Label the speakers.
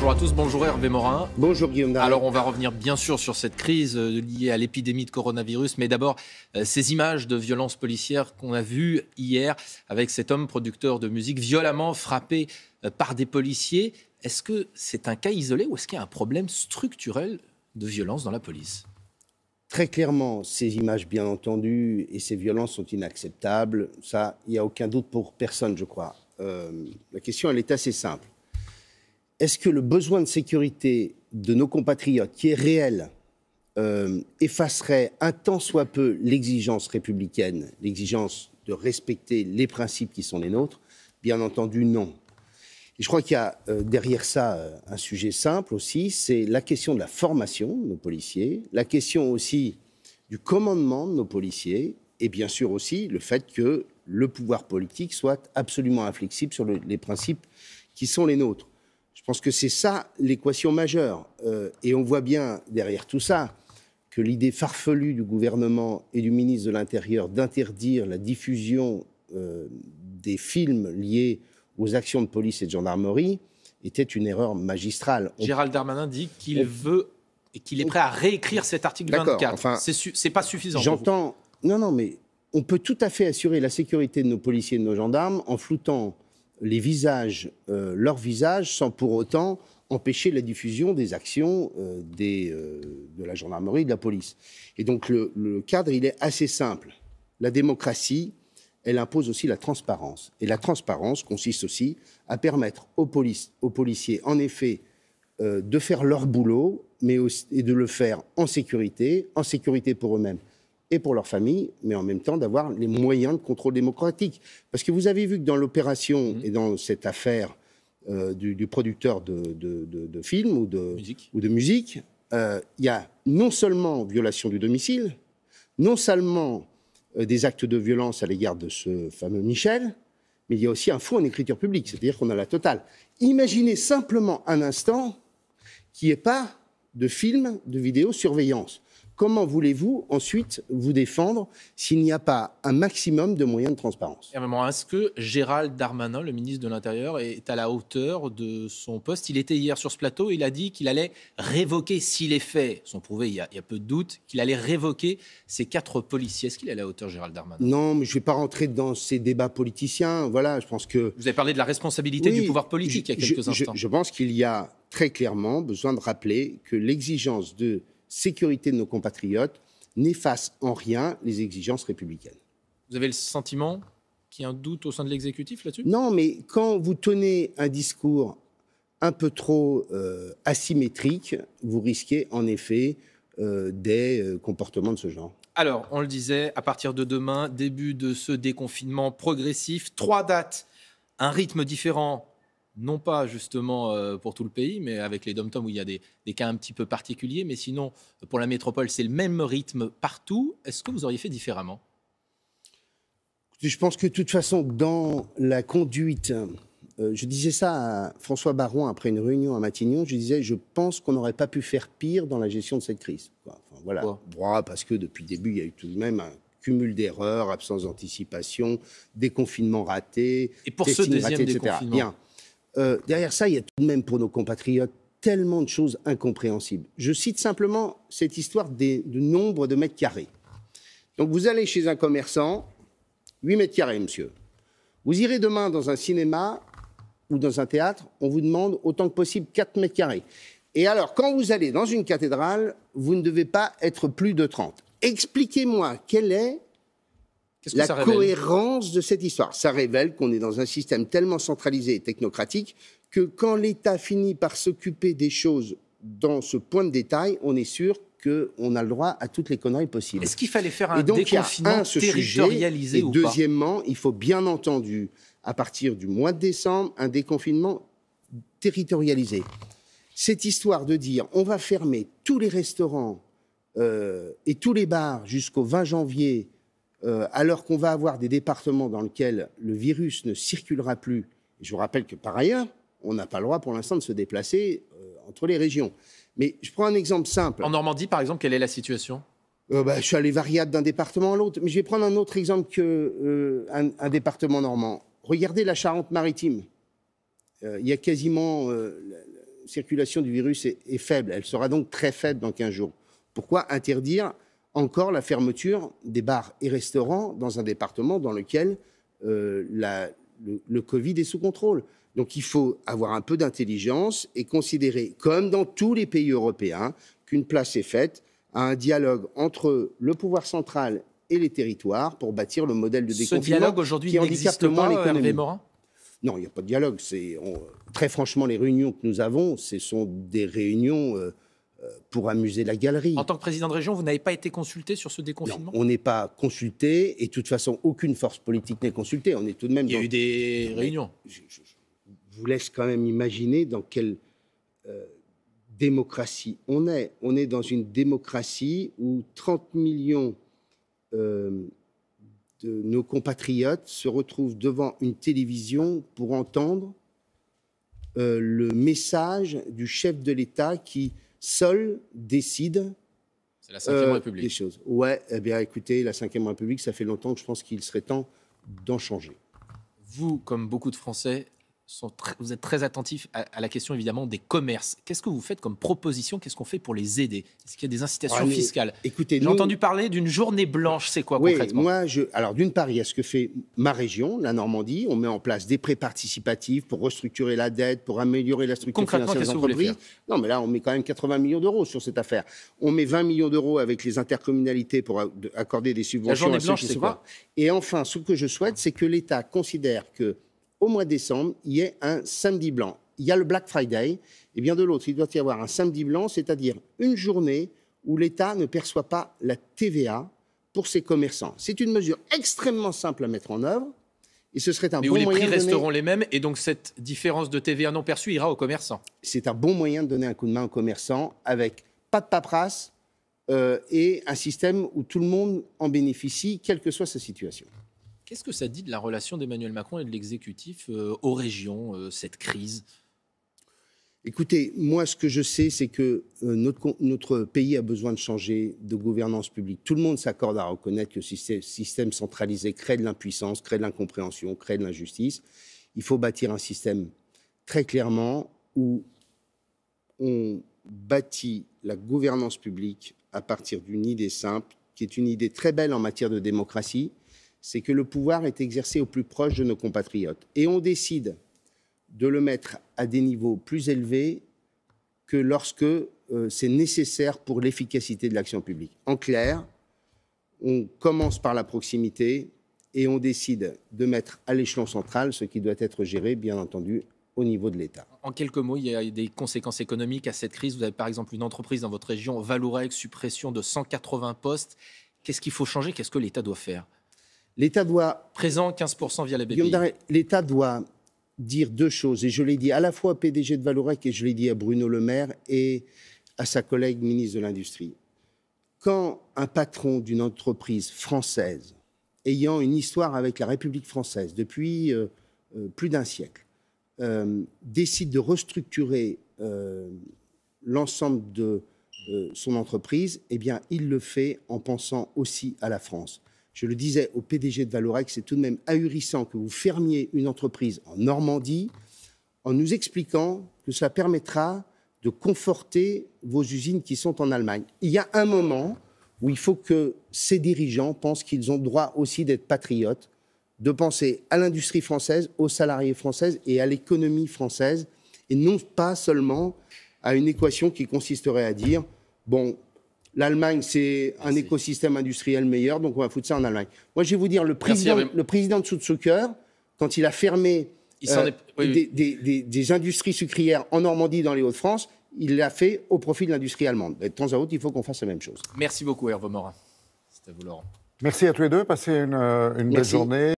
Speaker 1: Bonjour à tous, bonjour Hervé Morin.
Speaker 2: Bonjour Guillaume Darry.
Speaker 1: Alors on va revenir bien sûr sur cette crise liée à l'épidémie de coronavirus, mais d'abord ces images de violences policières qu'on a vues hier avec cet homme producteur de musique violemment frappé par des policiers. Est-ce que c'est un cas isolé ou est-ce qu'il y a un problème structurel de violence dans la police ?
Speaker 2: Très clairement, ces images, bien entendu, et ces violences sont inacceptables. Ça, il n'y a aucun doute pour personne, je crois. La question, elle est assez simple. Est-ce que le besoin de sécurité de nos compatriotes, qui est réel, effacerait un tant soit peu l'exigence républicaine, l'exigence de respecter les principes qui sont les nôtres? Bien entendu, non. Et je crois qu'il y a derrière ça un sujet simple aussi, c'est la question de la formation de nos policiers, la question aussi du commandement de nos policiers, et bien sûr aussi le fait que le pouvoir politique soit absolument inflexible sur les principes qui sont les nôtres. Je pense que c'est ça l'équation majeure. Et on voit bien derrière tout ça que l'idée farfelue du gouvernement et du ministre de l'Intérieur d'interdire la diffusion des films liés aux actions de police et de gendarmerie était une erreur magistrale.
Speaker 1: Gérald Darmanin dit qu'il veut et qu'il est prêt à réécrire cet article 24. Enfin, c'est pas suffisant.
Speaker 2: J'entends. Non, mais on peut tout à fait assurer la sécurité de nos policiers et de nos gendarmes en floutant les visages, leurs visages, sans pour autant empêcher la diffusion des actions de la gendarmerie et de la police. Et donc le cadre, il est assez simple. La démocratie, elle impose aussi la transparence. Et la transparence consiste aussi à permettre aux policiers, en effet, de faire leur boulot, mais aussi, et de le faire en sécurité pour eux-mêmes et pour leur famille, mais en même temps d'avoir les moyens de contrôle démocratique. Parce que vous avez vu que dans l'opération et dans cette affaire du producteur de films ou de musique, il y a non seulement violation du domicile, non seulement des actes de violence à l'égard de ce fameux Michel, mais il y a aussi un faux en écriture publique, c'est-à-dire qu'on a la totale. Imaginez simplement un instant qu'il n'y ait pas de film de vidéosurveillance. Comment voulez-vous ensuite vous défendre s'il n'y a pas un maximum de moyens de transparence ?
Speaker 1: Est-ce que Gérald Darmanin, le ministre de l'Intérieur, est à la hauteur de son poste ? Il était hier sur ce plateau, il a dit qu'il allait révoquer, si les faits sont prouvés, il y a peu de doute, qu'il allait révoquer ces 4 policiers. Est-ce qu'il est à la hauteur, Gérald Darmanin ?
Speaker 2: Non, mais je ne vais pas rentrer dans ces débats politiciens. Voilà, je pense que...
Speaker 1: Vous avez parlé de la responsabilité du pouvoir politique il y a quelques instants.
Speaker 2: Je pense qu'il y a très clairement besoin de rappeler que l'exigence de sécurité de nos compatriotes n'efface en rien les exigences républicaines.
Speaker 1: Vous avez le sentiment qu'il y a un doute au sein de l'exécutif là-dessus ?
Speaker 2: Non, mais quand vous tenez un discours un peu trop asymétrique, vous risquez en effet des comportements de ce genre.
Speaker 1: Alors, on le disait, à partir de demain, début de ce déconfinement progressif, 3 dates, un rythme différent. Non pas justement pour tout le pays, mais avec les dom-toms où il y a des cas un petit peu particuliers. Mais sinon, pour la métropole, c'est le même rythme partout. Est-ce que vous auriez fait différemment ?
Speaker 2: Je pense que de toute façon, dans la conduite, je disais ça à François Baron après une réunion à Matignon, je disais, je pense qu'on n'aurait pas pu faire pire dans la gestion de cette crise. Enfin, voilà. Parce que depuis le début, il y a eu tout de même un cumul d'erreurs, absence d'anticipation, déconfinement raté,
Speaker 1: et pour ce deuxième
Speaker 2: raté, etc.
Speaker 1: déconfinement.
Speaker 2: Bien. Derrière ça, il y a tout de même pour nos compatriotes tellement de choses incompréhensibles. Je cite simplement cette histoire du nombre de mètres carrés. Donc vous allez chez un commerçant, 8 mètres carrés, monsieur. Vous irez demain dans un cinéma ou dans un théâtre, on vous demande autant que possible 4 mètres carrés. Et alors, quand vous allez dans une cathédrale, vous ne devez pas être plus de 30. Expliquez-moi quelle est la cohérence de cette histoire. Ça révèle qu'on est dans un système tellement centralisé et technocratique que quand l'État finit par s'occuper des choses dans ce point de détail, on est sûr qu'on a le droit à toutes les conneries possibles.
Speaker 1: Est-ce qu'il fallait faire un déconfinement territorialisé ou pas ?
Speaker 2: Deuxièmement, il faut bien entendu, à partir du mois de décembre, un déconfinement territorialisé. Cette histoire de dire on va fermer tous les restaurants et tous les bars jusqu'au 20 janvier, alors qu'on va avoir des départements dans lesquels le virus ne circulera plus. Et je vous rappelle que par ailleurs, on n'a pas le droit pour l'instant de se déplacer entre les régions. Mais je prends un exemple simple.
Speaker 1: En Normandie, par exemple, quelle est la situation ?
Speaker 2: Je suis allé variable d'un département à l'autre. Mais je vais prendre un autre exemple qu'un département normand. Regardez la Charente-Maritime. Il y a quasiment circulation du virus est faible. Elle sera donc très faible dans 15 jours. Pourquoi interdire encore la fermeture des bars et restaurants dans un département dans lequel le Covid est sous contrôle? Donc il faut avoir un peu d'intelligence et considérer, comme dans tous les pays européens, qu'une place est faite à un dialogue entre le pouvoir central et les territoires pour bâtir le modèle de déconfinement.
Speaker 1: Ce dialogue aujourd'hui n'existe pas, Hervé Morin ?
Speaker 2: Non, il n'y a pas de dialogue. Très franchement, les réunions que nous avons, ce sont des réunions pour amuser la galerie.
Speaker 1: En tant que président de région, vous n'avez pas été consulté sur ce déconfinement ?
Speaker 2: Non, on n'est pas consulté et de toute façon, aucune force politique n'est consultée. On est tout de même.
Speaker 1: Il y a eu des réunions.
Speaker 2: Je vous laisse quand même imaginer dans quelle démocratie on est. On est dans une démocratie où 30 millions de nos compatriotes se retrouvent devant une télévision pour entendre le message du chef de l'État qui seul décide.
Speaker 1: C'est la Ve République.
Speaker 2: Des choses. Ouais, eh bien écoutez, la Ve République, ça fait longtemps que je pense qu'il serait temps d'en changer.
Speaker 1: Vous, comme beaucoup de Français, vous êtes très attentif à la question évidemment des commerces. Qu'est-ce que vous faites comme proposition? Qu'est-ce qu'on fait pour les aider? Est-ce qu'il y a des incitations fiscales?
Speaker 2: Écoutez,
Speaker 1: j'ai entendu parler d'une journée blanche. C'est quoi concrètement?
Speaker 2: Alors d'une part, il y a ce que fait ma région, la Normandie. On met en place des prêts participatifs pour restructurer la dette, pour améliorer la structure financière des entreprises. Non, mais là, on met quand même 80 millions d'euros sur cette affaire. On met 20 millions d'euros avec les intercommunalités pour accorder des subventions.
Speaker 1: La journée blanche, c'est quoi?
Speaker 2: Et enfin, ce que je souhaite, c'est que l'État considère que au mois de décembre, il y ait un samedi blanc. Il y a le Black Friday, et bien de l'autre, il doit y avoir un samedi blanc, c'est-à-dire une journée où l'État ne perçoit pas la TVA pour ses commerçants. C'est une mesure extrêmement simple à mettre en œuvre, et ce serait un bon moyen de donner...
Speaker 1: Mais où les prix resteront les mêmes, et donc cette différence de TVA non perçue ira aux commerçants.
Speaker 2: C'est un bon moyen de donner un coup de main aux commerçants, avec pas de paperasse, et un système où tout le monde en bénéficie, quelle que soit sa situation.
Speaker 1: Qu'est-ce que ça dit de la relation d'Emmanuel Macron et de l'exécutif aux régions, cette crise?
Speaker 2: Écoutez, moi, ce que je sais, c'est que notre pays a besoin de changer de gouvernance publique. Tout le monde s'accorde à reconnaître que ce système centralisé crée de l'impuissance, crée de l'incompréhension, crée de l'injustice. Il faut bâtir un système très clairement où on bâtit la gouvernance publique à partir d'une idée simple, qui est une idée très belle en matière de démocratie, c'est que le pouvoir est exercé au plus proche de nos compatriotes. Et on décide de le mettre à des niveaux plus élevés que lorsque c'est nécessaire pour l'efficacité de l'action publique. En clair, on commence par la proximité et on décide de mettre à l'échelon central ce qui doit être géré, bien entendu, au niveau de l'État.
Speaker 1: En quelques mots, il y a des conséquences économiques à cette crise. Vous avez par exemple une entreprise dans votre région, Vallourec, suppression de 180 postes. Qu'est-ce qu'il faut changer? Qu'est-ce que l'État doit faire?
Speaker 2: L'État doit...
Speaker 1: Présent 15% via la BPI.
Speaker 2: L'État doit dire deux choses, et je l'ai dit à la fois au PDG de Vallourec et je l'ai dit à Bruno Le Maire et à sa collègue ministre de l'Industrie. Quand un patron d'une entreprise française, ayant une histoire avec la République française depuis plus d'un siècle, décide de restructurer l'ensemble de son entreprise, eh bien, il le fait en pensant aussi à la France. Je le disais au PDG de Vallourec, c'est tout de même ahurissant que vous fermiez une entreprise en Normandie en nous expliquant que cela permettra de conforter vos usines qui sont en Allemagne. Il y a un moment où il faut que ces dirigeants pensent qu'ils ont le droit aussi d'être patriotes, de penser à l'industrie française, aux salariés français et à l'économie française, et non pas seulement à une équation qui consisterait à dire « bon, l'Allemagne, c'est un écosystème industriel meilleur, donc on va foutre ça en Allemagne. » Moi, je vais vous dire, le président de Südzucker, quand il a fermé des industries sucrières en Normandie, dans les Hauts-de-France, il l'a fait au profit de l'industrie allemande. Et de temps à autre, il faut qu'on fasse la même chose.
Speaker 1: Merci beaucoup, Hervé Morin. C'était à vous, Laurent.
Speaker 3: Merci à tous les deux. Passez une belle journée.